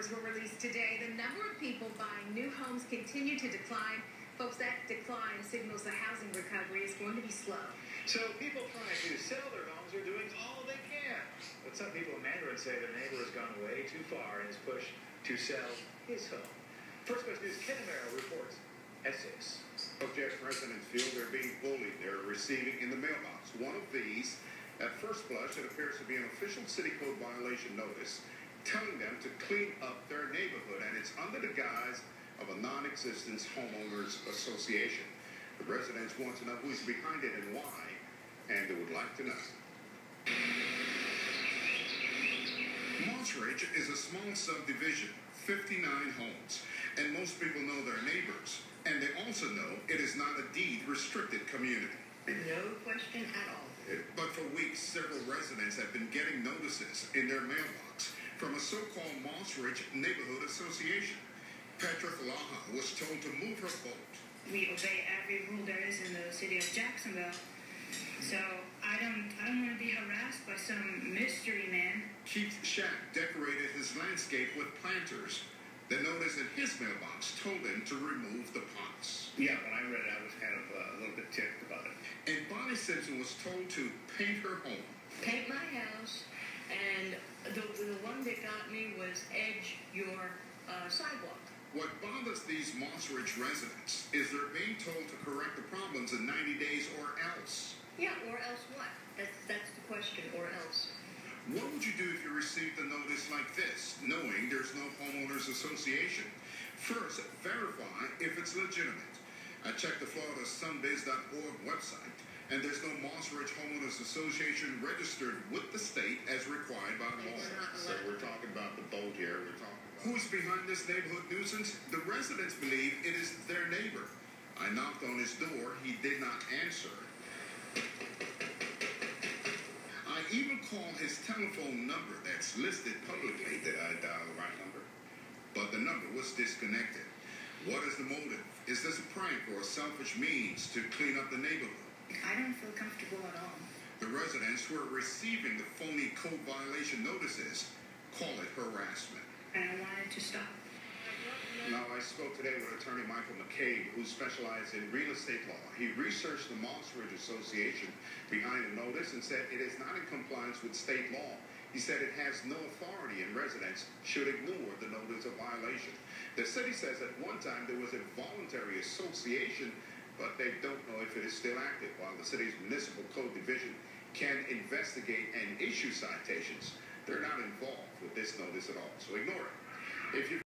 numbers were released today. The number of people buying new homes continue to decline. Folks, that decline signals the housing recovery is going to be slow. So people trying to sell their homes are doing all they can. But some people in Mandarin say their neighbor has gone way too far in his push to sell his home. First Coast News' Ken Amaro reports at 6. Just residents feel they're being bullied. They're receiving in the mailbox one of these. At first blush, it appears to be an official city code violation notice telling them to clean up their neighborhood, and it's under the guise of a non-existent homeowners association. The residents want to know who's behind it and why, and they would like to know. Moss Ridge is a small subdivision, 59 homes, and most people know their neighbors, and they also know it is not a deed-restricted community. No question at all. But for weeks, several residents have been getting notices in their mailbox from a so-called Moss Ridge Neighborhood Association. Petra Falaha was told to move her boat. We obey every rule there is in the city of Jacksonville. So I don't want to be harassed by some mystery man. Keith Shack decorated his landscape with planters. The notice in his mailbox told him to remove the pots. Yeah, when I read it, I was kind of a little bit ticked about it. And Bonnie Simpson was told to paint her home. Paint my house, and the one that got me was edge your sidewalk. What bothers these Moss Ridge residents is they're being told to correct the problems in 90 days or else. Yeah, or else what? That's the question, or else. What would you do if you received a notice like this, knowing there's no homeowners association? First, verify if it's legitimate. I checked the FloridaSunbiz.org website, and there's no Moss Ridge Homeowners Association registered with the state as required by law. So we're talking about the boat here. We're talking about... Who's behind this neighborhood nuisance? The residents believe it is their neighbor. I knocked on his door. He did not answer. I even called his telephone number that's listed publicly. Did I dial the right number? But the number was disconnected. What is the motive? Is this a prank or a selfish means to clean up the neighborhood? I don't feel comfortable at all. The residents who are receiving the phony code violation notices call it harassment. And I wanted to stop. Now, I spoke today with attorney Michael McCabe, who specializes in real estate law. He researched the Moss Ridge Association behind the notice and said it is not in compliance with state law. He said it has no authority and residents should ignore the notice of violation. The city says at one time there was a voluntary association, but they don't know if it is still active, while the city's municipal code division can investigate and issue citations. They're not involved with this notice at all, so ignore it. If you